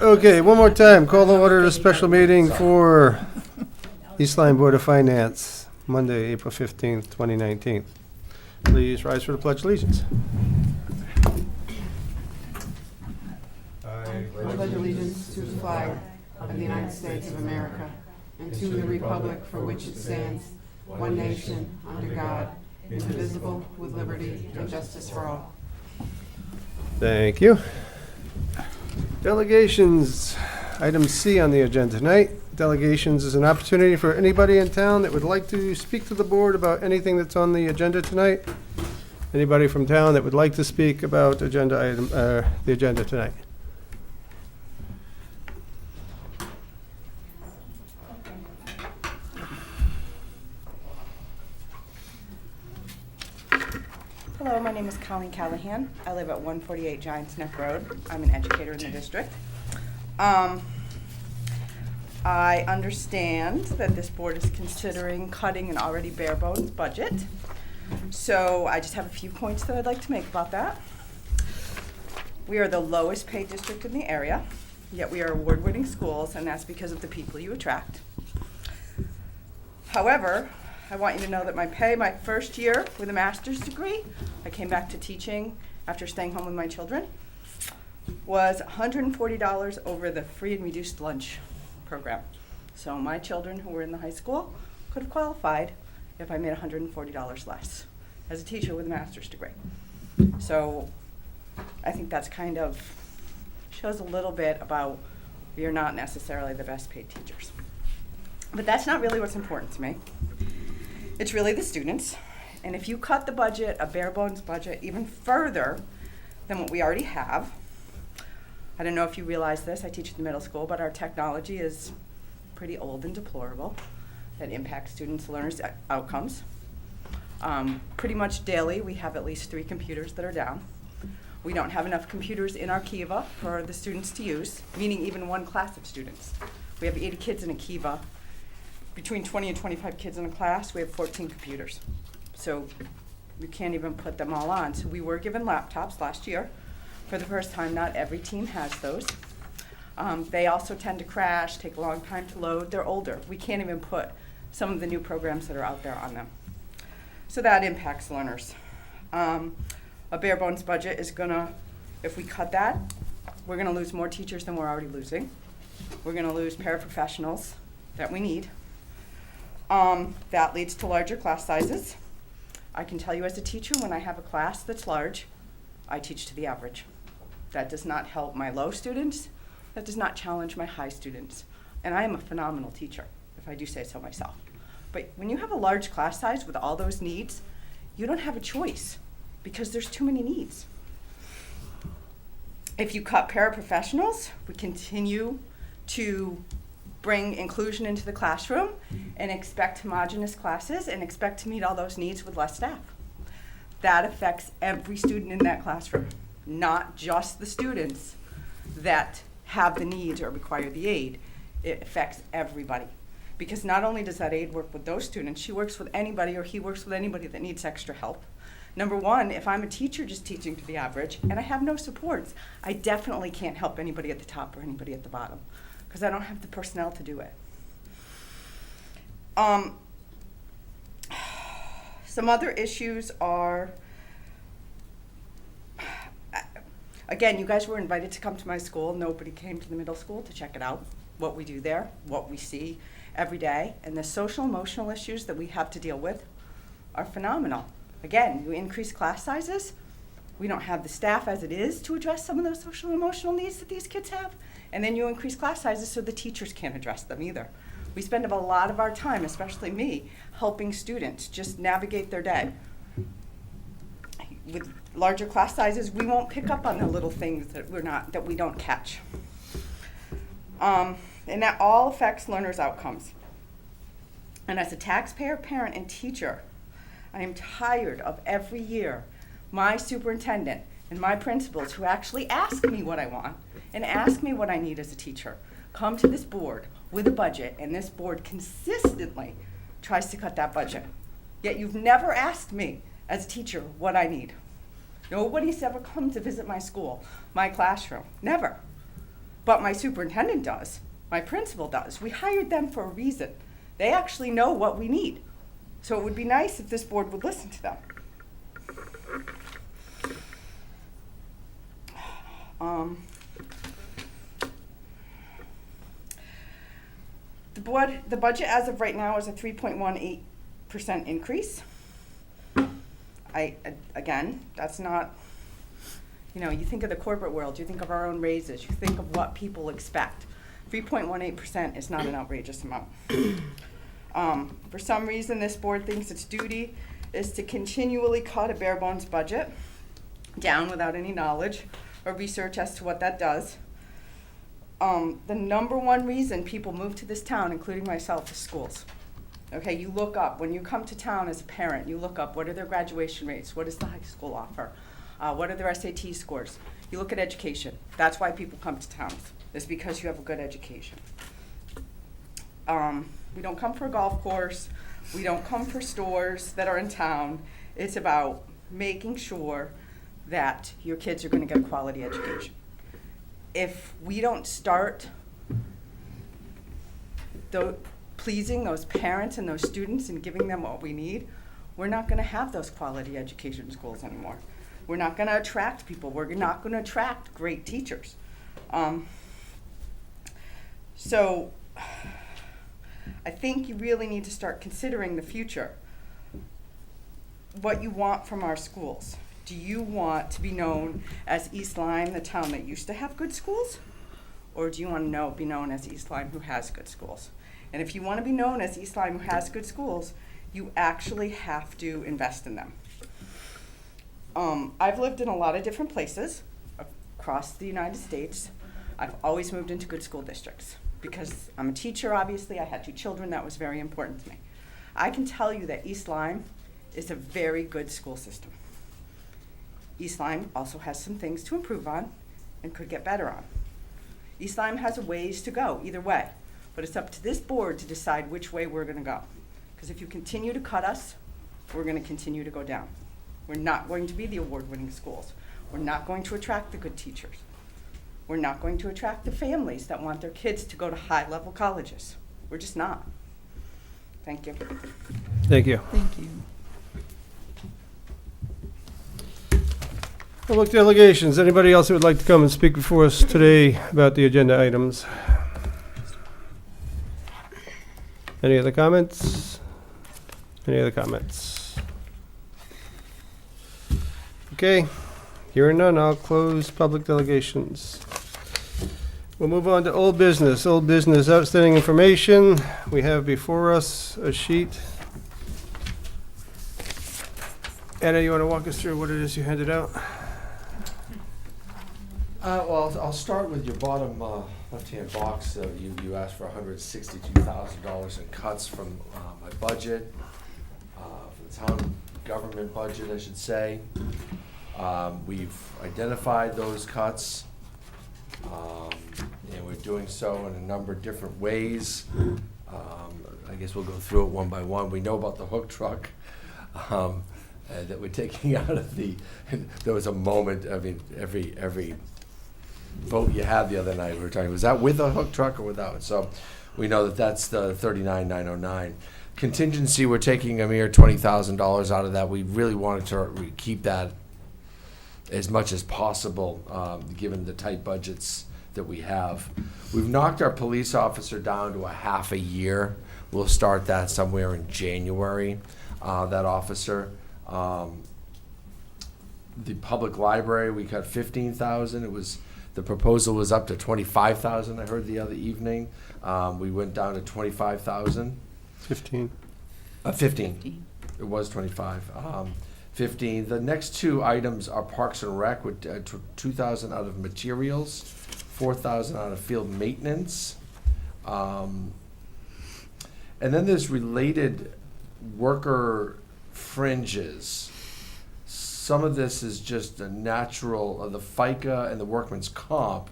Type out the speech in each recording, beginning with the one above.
Okay, one more time. Call to order the special meeting for East Lyme Board of Finance, Monday, April 15th, 2019. Please rise for the Pledge of Allegiance. I pledge allegiance to the flag of the United States of America and to the republic for which it stands, one nation, under God, indivisible, with liberty and justice for all. Thank you. Delegations, item C on the agenda tonight. Delegations is an opportunity for anybody in town that would like to speak to the board about anything that's on the agenda tonight. Anybody from town that would like to speak about the agenda tonight? Hello, my name is Colleen Callahan. I live at 148 Giants Neck Road. I'm an educator in the district. I understand that this board is considering cutting an already bare bones budget. So I just have a few points that I'd like to make about that. We are the lowest paid district in the area, yet we are award-winning schools, and that's because of the people you attract. However, I want you to know that my first year with a master's degree, I came back to teaching after staying home with my children, was $140 over the free and reduced lunch program. So my children who were in the high school could have qualified if I made $140 less as a teacher with a master's degree. So I think that's kind of shows a little bit about we are not necessarily the best paid teachers. But that's not really what's important to me. It's really the students. And if you cut the budget, a bare bones budget, even further than what we already have, I don't know if you realize this, I teach at the middle school, but our technology is pretty old and deplorable. That impacts students' learners' outcomes. Pretty much daily, we have at least 3 computers that are down. We don't have enough computers in our Kiva for the students to use, meaning even one class of students. We have 80 kids in a Kiva. Between 20 and 25 kids in a class, we have 14 computers. So we can't even put them all on. So we were given laptops last year. For the first time, not every team has those. They also tend to crash, take a long time to load. They're older. We can't even put some of the new programs that are out there on them. So that impacts learners. A bare bones budget is gonna, if we cut that, we're gonna lose more teachers than we're already losing. We're gonna lose paraprofessionals that we need. That leads to larger class sizes. I can tell you as a teacher, when I have a class that's large, I teach to the average. That does not help my low students. That does not challenge my high students. And I am a phenomenal teacher, if I do say so myself. But when you have a large class size with all those needs, you don't have a choice because there's too many needs. If you cut paraprofessionals, we continue to bring inclusion into the classroom and expect homogeneous classes and expect to meet all those needs with less staff. That affects every student in that classroom, not just the students that have the needs or require the aid. It affects everybody. Because not only does that aide work with those students, she works with anybody or he works with anybody that needs extra help. Number one, if I'm a teacher just teaching to the average and I have no supports, I definitely can't help anybody at the top or anybody at the bottom because I don't have the personnel to do it. Some other issues are, again, you guys were invited to come to my school. Nobody came to the middle school to check it out, what we do there, what we see every day. And the social emotional issues that we have to deal with are phenomenal. Again, you increase class sizes. We don't have the staff as it is to address some of those social emotional needs that these kids have. And then you increase class sizes so the teachers can't address them either. We spend a lot of our time, especially me, helping students just navigate their day. With larger class sizes, we won't pick up on the little things that we don't catch. And that all affects learners' outcomes. And as a taxpayer, parent, and teacher, I am tired of every year my superintendent and my principals who actually ask me what I want and ask me what I need as a teacher come to this board with a budget, and this board consistently tries to cut that budget. Yet you've never asked me as a teacher what I need. Nobody's ever come to visit my school, my classroom, never. But my superintendent does, my principal does. We hired them for a reason. They actually know what we need. So it would be nice if this board would listen to them. The budget as of right now is a 3.18% increase. Again, that's not, you think of the corporate world, you think of our own raises, you think of what people expect. 3.18% is not an outrageous amount. For some reason, this board thinks its duty is to continually cut a bare bones budget down without any knowledge or research as to what that does. The number one reason people move to this town, including myself, is schools. Okay, you look up, when you come to town as a parent, you look up what are their graduation rates, what does the high school offer, what are their SAT scores. You look at education. That's why people come to towns, is because you have a good education. We don't come for a golf course. We don't come for stores that are in town. It's about making sure that your kids are going to get a quality education. If we don't start pleasing those parents and those students and giving them what we need, we're not going to have those quality education schools anymore. We're not going to attract people. We're not going to attract great teachers. So I think you really need to start considering the future, what you want from our schools. Do you want to be known as East Lyme, the town that used to have good schools? Or do you want to be known as East Lyme who has good schools? And if you want to be known as East Lyme who has good schools, you actually have to invest in them. I've lived in a lot of different places across the United States. I've always moved into good school districts because I'm a teacher, obviously. I had 2 children. That was very important to me. I can tell you that East Lyme is a very good school system. East Lyme also has some things to improve on and could get better on. East Lyme has a ways to go either way, but it's up to this board to decide which way we're going to go. Because if you continue to cut us, we're going to continue to go down. We're not going to be the award-winning schools. We're not going to attract the good teachers. We're not going to attract the families that want their kids to go to high-level colleges. We're just not. Thank you. Thank you. Thank you. Public delegations. Anybody else that would like to come and speak before us today about the agenda items? Any other comments? Any other comments? Okay, hearing none, I'll close public delegations. We'll move on to old business. Old business, outstanding information. We have before us a sheet. Anna, you want to walk us through what it is you handed out? Well, I'll start with your bottom left-hand box. You asked for $162,000 in cuts from my budget, for the town government budget, I should say. We've identified those cuts, and we're doing so in a number of different ways. I guess we'll go through it one by one. We know about the hook truck that we're taking out of the. There was a moment. I mean, every vote you had the other night, we were talking, was that with a hook truck or without? So we know that that's the $39,909. Contingency, we're taking a mere $20,000 out of that. We really wanted to keep that as much as possible, given the tight budgets that we have. We've knocked our police officer down to a half a year. We'll start that somewhere in January, that officer. The public library, we cut $15,000. The proposal was up to $25,000, I heard the other evening. We went down to $25,000. 15. 15. It was 25. 15. The next 2 items are Parks and Rec with $2,000 out of materials, $4,000 out of field maintenance. And then there's related worker fringes. Some of this is just a natural, the FICA and the workman's comp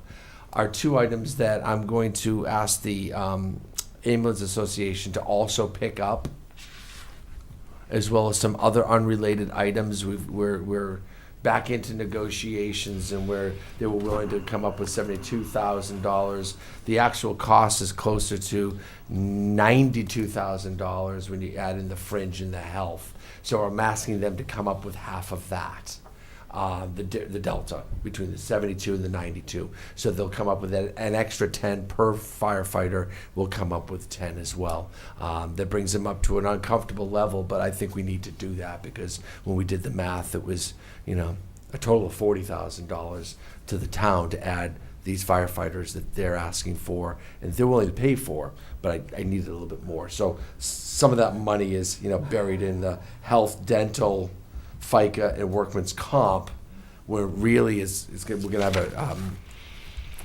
are 2 items that I'm going to ask the Ambulance Association to also pick up, as well as some other unrelated items. We're back into negotiations and where they were willing to come up with $72,000. The actual cost is closer to $92,000 when you add in the fringe and the health. So I'm asking them to come up with half of that. The delta between the 72 and the 92. So they'll come up with an extra 10 per firefighter. We'll come up with 10 as well. That brings them up to an uncomfortable level, but I think we need to do that because when we did the math, it was, a total of $40,000 to the town to add these firefighters that they're asking for and they're willing to pay for, but I needed a little bit more. So some of that money is, buried in the health, dental, FICA, and workman's comp, where really we're going to have a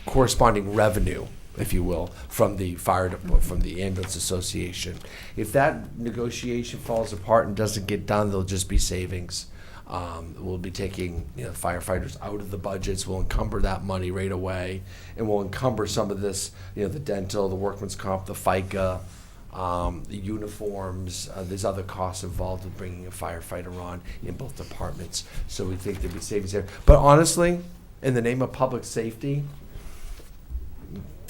corresponding revenue, if you will, from the from the ambulance association. If that negotiation falls apart and doesn't get done, there'll just be savings. We'll be taking firefighters out of the budgets. We'll encumber that money right away, and we'll encumber some of this, the dental, the workman's comp, the FICA. The uniforms, there's other costs involved with bringing a firefighter on in both departments. So we think there'd be savings there. But honestly, in the name of public safety,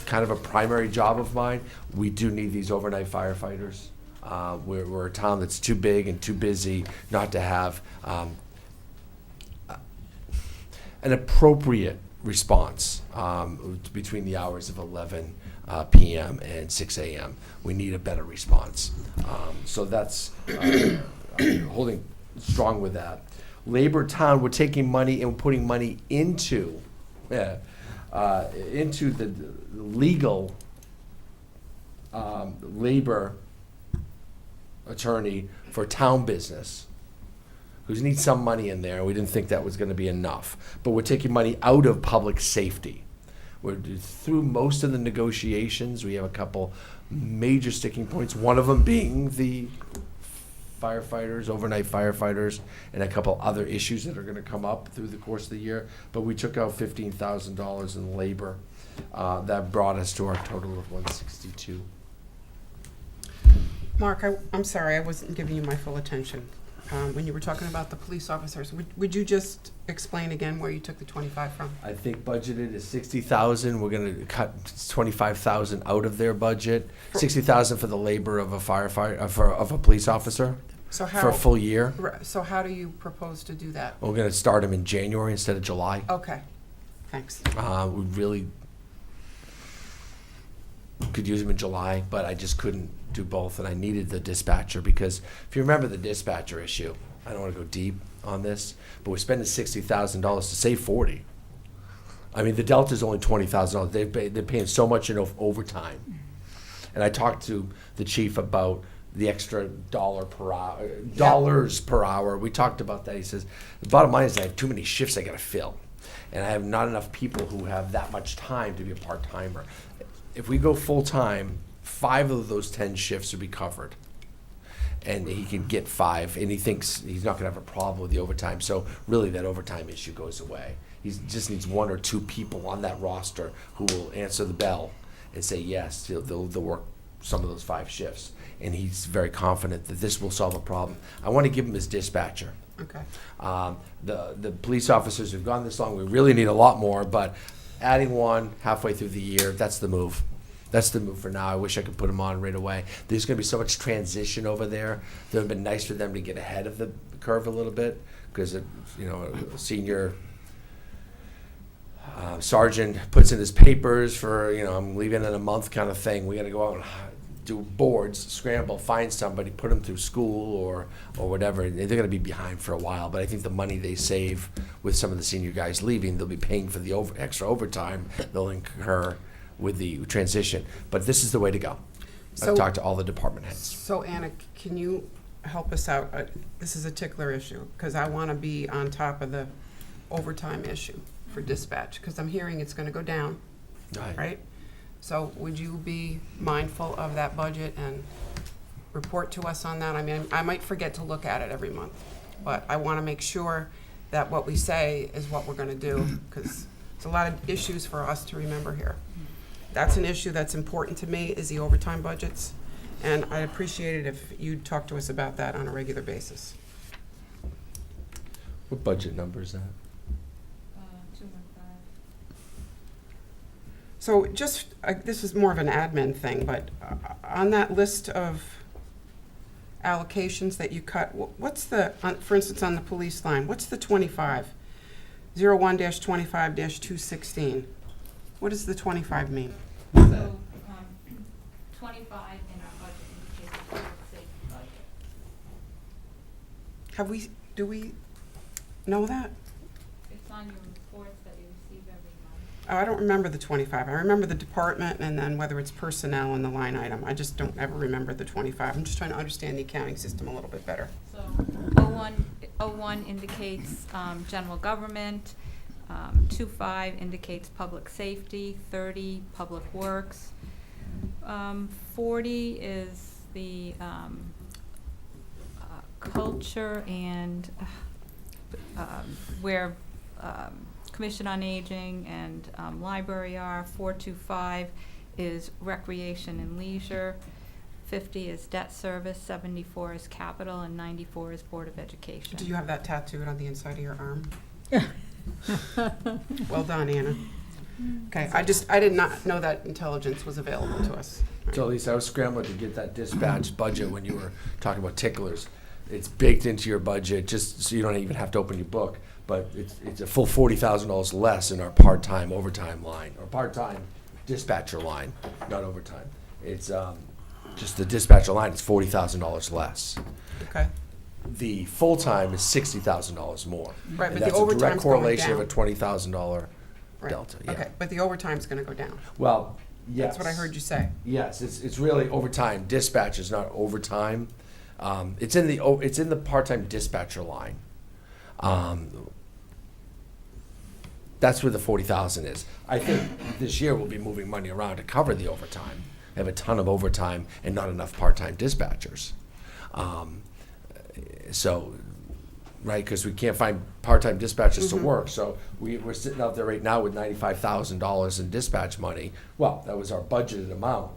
kind of a primary job of mine, we do need these overnight firefighters. We're a town that's too big and too busy not to have an appropriate response between the hours of 11 p.m. and 6 a.m. We need a better response. So that's holding strong with that. Labor Town, we're taking money and putting money into the legal labor attorney for town business, who needs some money in there. We didn't think that was going to be enough. But we're taking money out of public safety. We're through most of the negotiations. We have a couple major sticking points, one of them being the firefighters, overnight firefighters, and a couple other issues that are going to come up through the course of the year. But we took out $15,000 in labor. That brought us to our total of $162. Mark, I'm sorry, I wasn't giving you my full attention. When you were talking about the police officers, would you just explain again where you took the 25 from? I think budgeted is $60,000. We're going to cut $25,000 out of their budget. $60,000 for the labor of a firefighter, of a police officer, for a full year. So how do you propose to do that? We're going to start them in January instead of July. Okay, thanks. We really could use them in July, but I just couldn't do both, and I needed the dispatcher because if you remember the dispatcher issue, I don't want to go deep on this, but we're spending $60,000 to save $40,000. I mean, the delta is only $20,000. They're paying so much in overtime, and I talked to the chief about the extra dollars per hour. We talked about that. He says the bottom line is I have too many shifts I got to fill, and I have not enough people who have that much time to be a part-timer. If we go full-time, 5 of those 10 shifts would be covered. And he can get 5, and he thinks he's not going to have a problem with the overtime. So really that overtime issue goes away. He just needs 1 or 2 people on that roster who will answer the bell and say yes, they'll work some of those 5 shifts. And he's very confident that this will solve a problem. I want to give him his dispatcher. Okay. The police officers who've gone this long, we really need a lot more, but adding 1 halfway through the year, that's the move. That's the move for now. I wish I could put them on right away. There's going to be so much transition over there. It would have been nice for them to get ahead of the curve a little bit because, a senior sergeant puts in his papers for, I'm leaving in a month kind of thing. We got to go out and do boards, scramble, find somebody, put them through school or whatever. And they're going to be behind for a while. But I think the money they save with some of the senior guys leaving, they'll be paying for the extra overtime they'll incur with the transition. But this is the way to go. I've talked to all the department heads. So Anna, can you help us out? This is a tickler issue because I want to be on top of the overtime issue for dispatch because I'm hearing it's going to go down, right? So would you be mindful of that budget and report to us on that? I mean, I might forget to look at it every month, but I want to make sure that what we say is what we're going to do because it's a lot of issues for us to remember here. That's an issue that's important to me is the overtime budgets, and I'd appreciate it if you'd talk to us about that on a regular basis. What budget number is that? 215. So just, this is more of an admin thing, but on that list of allocations that you cut, what's the, for instance, on the police line, what's the 25? 01-25-216. What does the 25 mean? So, 25 in our budget indicates the public safety budget. Do we know that? It's on your reports that you receive every month. Oh, I don't remember the 25. I remember the department and then whether it's personnel and the line item. I just don't ever remember the 25. I'm just trying to understand the accounting system a little bit better. So 01 indicates general government, 25 indicates public safety, 30 public works, 40 is the culture and where Commission on Aging and library are. 425 is recreation and leisure. 50 is debt service, 74 is capital, and 94 is Board of Education. Do you have that tattooed on the inside of your arm? Well done, Anna. Okay, I did not know that intelligence was available to us. So Lisa, I was scrambling to get that dispatch budget when you were talking about ticklers. It's baked into your budget, just so you don't even have to open your book, but it's a full $40,000 less in our part-time overtime line, or part-time dispatcher line, not overtime. It's just the dispatcher line is $40,000 less. Okay. The full-time is $60,000 more. Right, And but the that's a direct overtime's going correlation of a down. $20,000 Right. delta, yeah. Okay, but the overtime's gonna go down. Well, yes. That's what I heard you say. Yes, it's really overtime. Dispatch is not overtime. It's in the part-time dispatcher line. That's where the 40,000 is. I think this year we'll be moving money around to cover the overtime. We have a ton of overtime and not enough part-time dispatchers. So, right, because we can't find part-time dispatchers to work. So we're sitting out there right now with $95,000 in dispatch money. Well, that was our budgeted amount.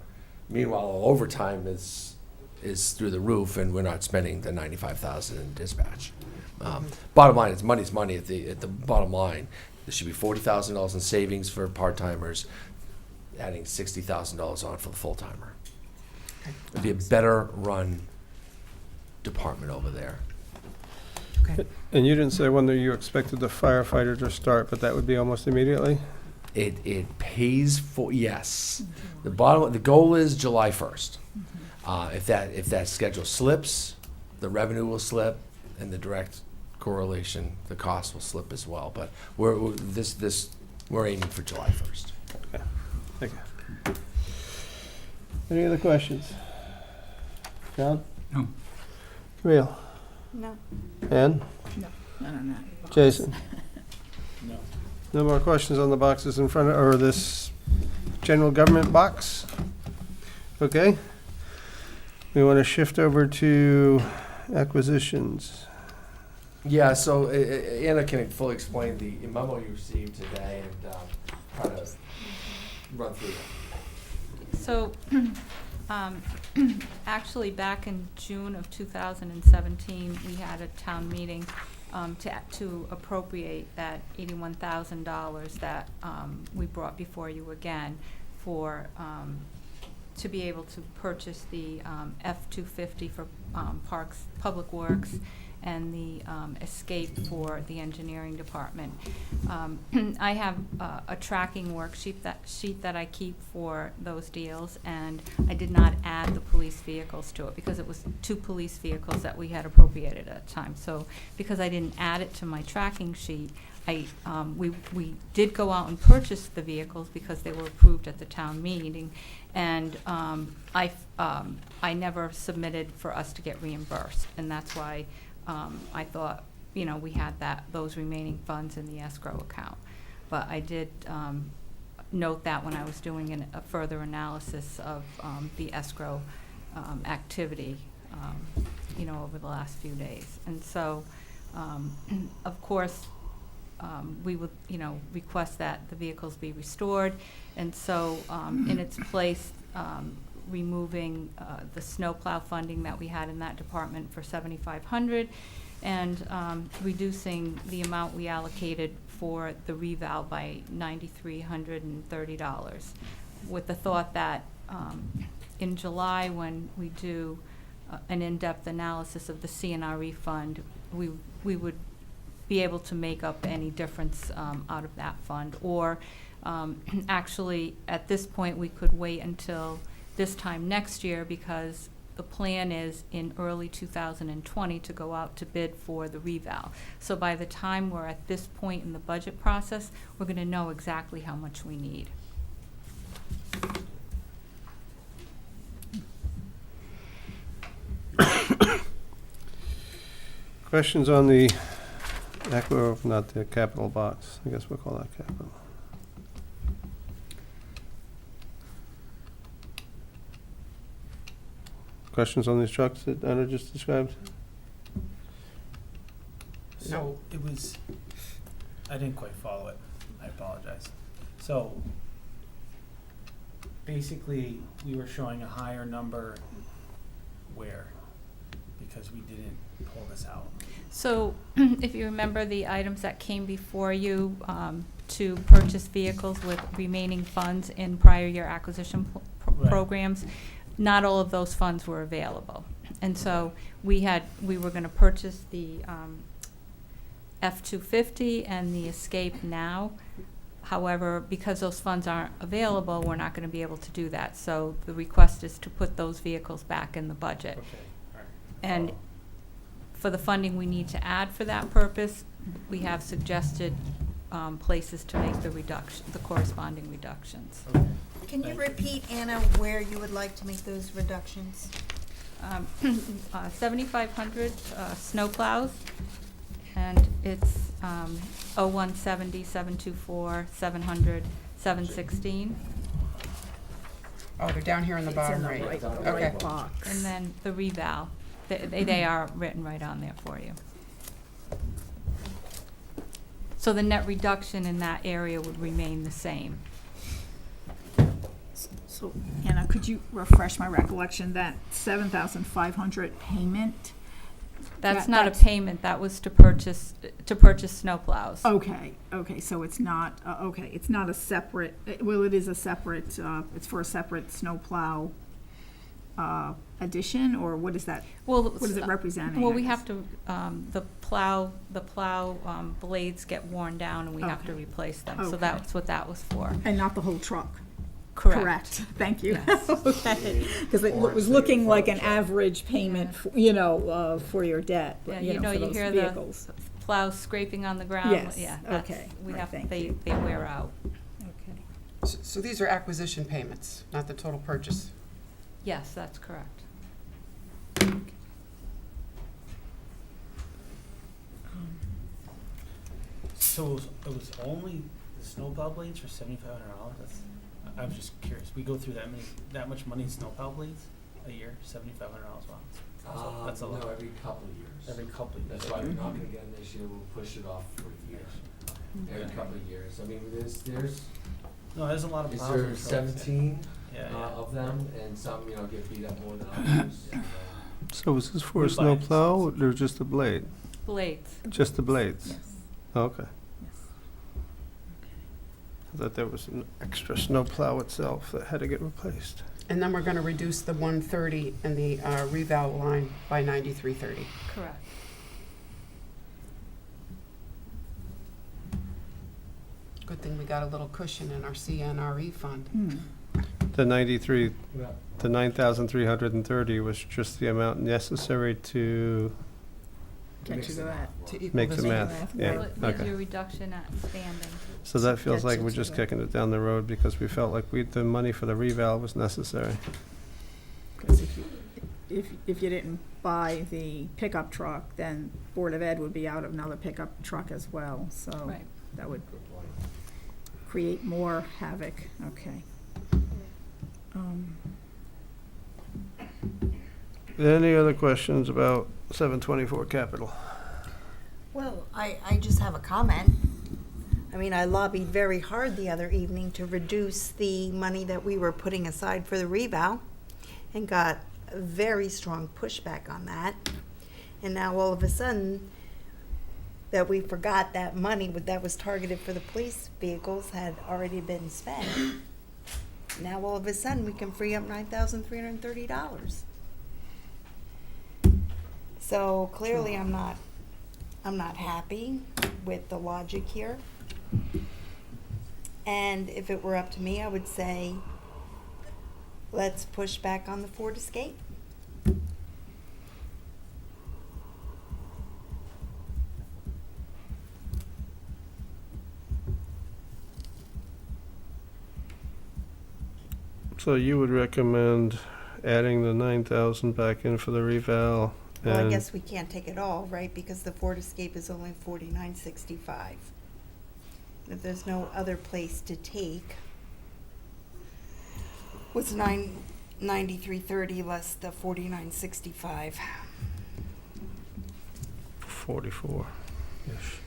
Meanwhile, our overtime is through the roof, and we're not spending the $95,000 in dispatch. Bottom line, it's money's money at the bottom line. There should be $40,000 in savings for part-timers, adding $60,000 on for the full-timer. It'd be a better run department over there. Okay. And you didn't say when you expected the firefighter to start, but that would be almost immediately? It pays for, yes. The goal is July 1st. If that schedule slips, the revenue will slip, and the direct correlation, the cost will slip as well. But we're aiming for July 1st. Okay. Thank you. Any other questions? John? No. Camille? No. Ann? I don't know. Jason? No. No more questions on the boxes in front of, or this general government box? Okay. We want to shift over to acquisitions. Yeah, so Anna can fully explain the memo you received today and try to run through that. So, actually, back in June of 2017, we had a town meeting to appropriate that $81,000 that we brought before you again for to be able to purchase the F-250 for Parks, Public Works, and the Escape for the engineering department. I have a tracking worksheet that I keep for those deals, and I did not add the police vehicles to it because it was 2 police vehicles that we had appropriated at the time. So because I didn't add it to my tracking sheet, we did go out and purchase the vehicles because they were approved at the town meeting, and I never submitted for us to get reimbursed, and that's why I thought, we had those remaining funds in the escrow account. But I did note that when I was doing a further analysis of the escrow activity, over the last few days. And so, of course, we would, request that the vehicles be restored. And so, in its place, removing the snowplow funding that we had in that department for $7,500, and reducing the amount we allocated for the reval by $9,330, with the thought that in July, when we do an in-depth analysis of the CNRE fund, we would be able to make up any difference out of that fund. Or actually, at this point, we could wait until this time next year, because the plan is in early 2020 to go out to bid for the reval. So by the time we're at this point in the budget process, we're going to know exactly how much we need. Questions on the not the capital box. I guess we'll call that capital. Questions on these trucks that Anna just described? So it was, I didn't quite follow it. I apologize. So basically, we were showing a higher number where? Because we didn't pull this out. So if you remember the items that came before you to purchase vehicles with remaining funds in prior year acquisition Right. programs, not all of those funds were available. And so we were going to purchase the F-250 and the Escape now. However, because those funds aren't available, we're not going to be able to do that. So the request is to put those vehicles back in the budget. Okay, all right. And for the funding we need to add for that purpose, we have suggested places to make the corresponding reductions. Okay. Can you repeat, Anna, where you would like to make those reductions? 7,500 snowplows, and it's 0170, 724, 700, 716, Oh, they're down here in the bottom right. Okay. and then the reval. They are written right on there for you. So the net reduction in that area would remain the same. So, Anna, could you refresh my recollection, that 7,500 payment? That's That- not a that's- payment, that was to purchase snowplows. Okay, so it's not, it's not a separate, well, it is a separate, it's for a separate snowplow addition, or what is that? Well, What is it representing? Well, I we guess? have to, the plow blades get worn down and we have to Okay. replace them. So Okay. that's what that was for. And not the whole truck? Correct. Thank you. Yes. Okay, because it was looking like an average payment, for your debt, Yeah, for you those hear vehicles. the plows scraping on the ground. Yes, Yeah, okay. we Right, have, thank they you. wear out. Okay. So these are acquisition payments, not the total purchase. Yes, that's correct. So it was only the snowplow blades for $7,500? I was just curious. We go through that much money in snowplow blades a year? $7,500? Wow. That's a lot. No, every couple of years. Every couple of years. That's why we're not gonna get them this year, we'll push it off for years. Every Okay. couple of years. I mean, there's, No, there's a lot of is plows there and trucks. 17 Yeah, of them? And some, get beat up more than others. So was this for a We buy it. snowplow or just the blade? Blades. Just the blades? Yes, Oh, okay. yes. I thought there was an extra snowplow itself that had to get replaced. And then we're going to reduce the 130 and the reval line by 9330. Correct. Good thing we got a little cushion in our CNRE fund. The 9,330 was just the amount necessary to Get you to that. To equal make this the amount. math. Yeah. Well, it Yeah, gives you okay. a reduction at standing. So that feels Gets like you we're to just that. kicking it down the road because we felt like the money for the reval was necessary. Because if you didn't buy the pickup truck, then Board of Ed would be out of another pickup truck as well, so Right. that would create more havoc, okay. Any other questions about 724 capital? Well, I just have a comment. I mean, I lobbied very hard the other evening to reduce the money that we were putting aside for the revow and got a very strong pushback on that. And now all of a sudden, that we forgot that money that was targeted for the police vehicles had already been spent. Now all of a sudden, we can free up $9,330. So clearly, I'm not happy with the logic here. And if it were up to me, I would say, let's push back on the Ford Escape. So you would recommend adding the 9,000 back in for the reval? Well, I and- guess we can't take it all, right, because the Ford Escape is only $49.65. If there's no other place to take, what's $93.30 less the $49.65? 44-ish.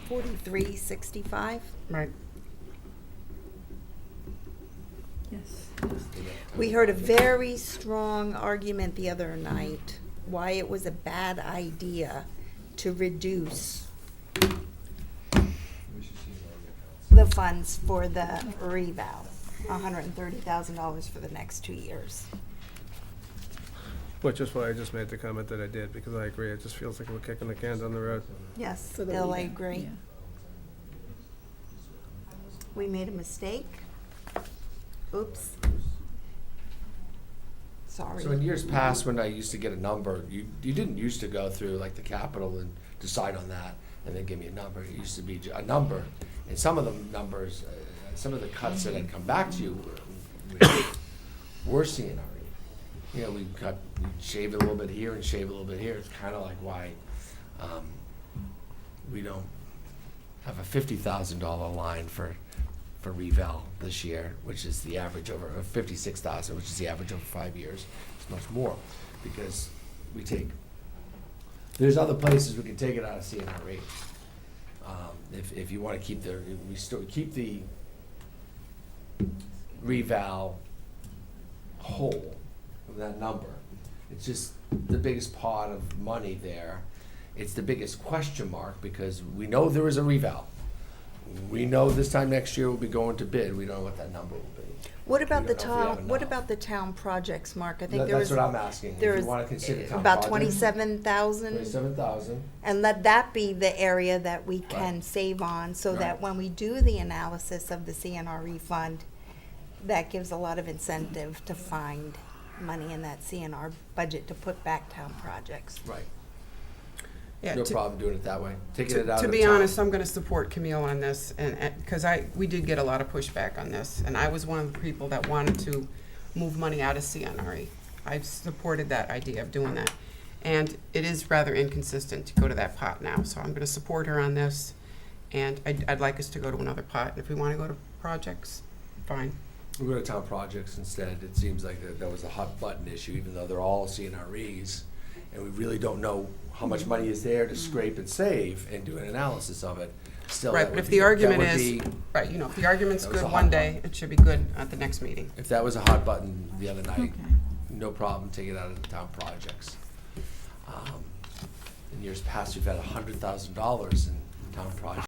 $43.65. Right. Yes. We heard a very strong argument the other night why it was a bad idea to reduce the funds for the reval, $130,000 for the next 2 years. Which is why I just made the comment that I did, because I agree, it just feels like we're kicking the can down the road. Yes, For the Bill, I revamp, agree. yeah. We made a mistake. Oops. Sorry. So in years past, when I used to get a number, you didn't used to go through like the capital and decide on that and then give me a number. It used to be a number, and some of the numbers, some of the cuts that had come back to you were CNRE. You know, we shave a little bit here and shave a little bit here. It's kind of like why we don't have a $50,000 line for reval this year, which is the average over, or 56,000, which is the average over 5 years. It's much more, because we take, there's other places we can take it out of CNRE. If you wanna keep we still keep the reval whole, that number. It's just the biggest pot of money there. It's the biggest question mark, because we know there is a reval. We know this time next year we'll be going to bid. We don't know what that number will be. What about We the don't know if we have town, what enough. about the town projects, Mark? I think there That's was, what I'm asking. there If was you wanna consider town about projects, 27,000. 27,000. And let that be the area that we can Right. save on, so that Right. when we do the analysis of the CNRE fund, that gives a lot of incentive to find money in that CNR budget to put back town projects. Right. Yeah, No to- problem doing it that way. Taking it out To of the be town. honest, I'm gonna support Camille on this, and, because we did get a lot of pushback on this, and I was one of the people that wanted to move money out of CNRE. I supported that idea of doing that. And it is rather inconsistent to go to that pot now, so I'm gonna support her on this, and I'd like us to go to another pot. If we wanna go to projects, fine. We'll go to town projects instead. It seems like that was a hot button issue, even though they're all CNREs. And we really don't know how much money is there to scrape and save and do an analysis of it. Still, Right, that but would if be- the argument that would is, be- right, you know, if the argument's That was good a one hot day, it should be good at the next meeting. If that was a hot button the other night, Okay. no problem, take it out of the town projects. In years past, we've had $100,000 in town projects.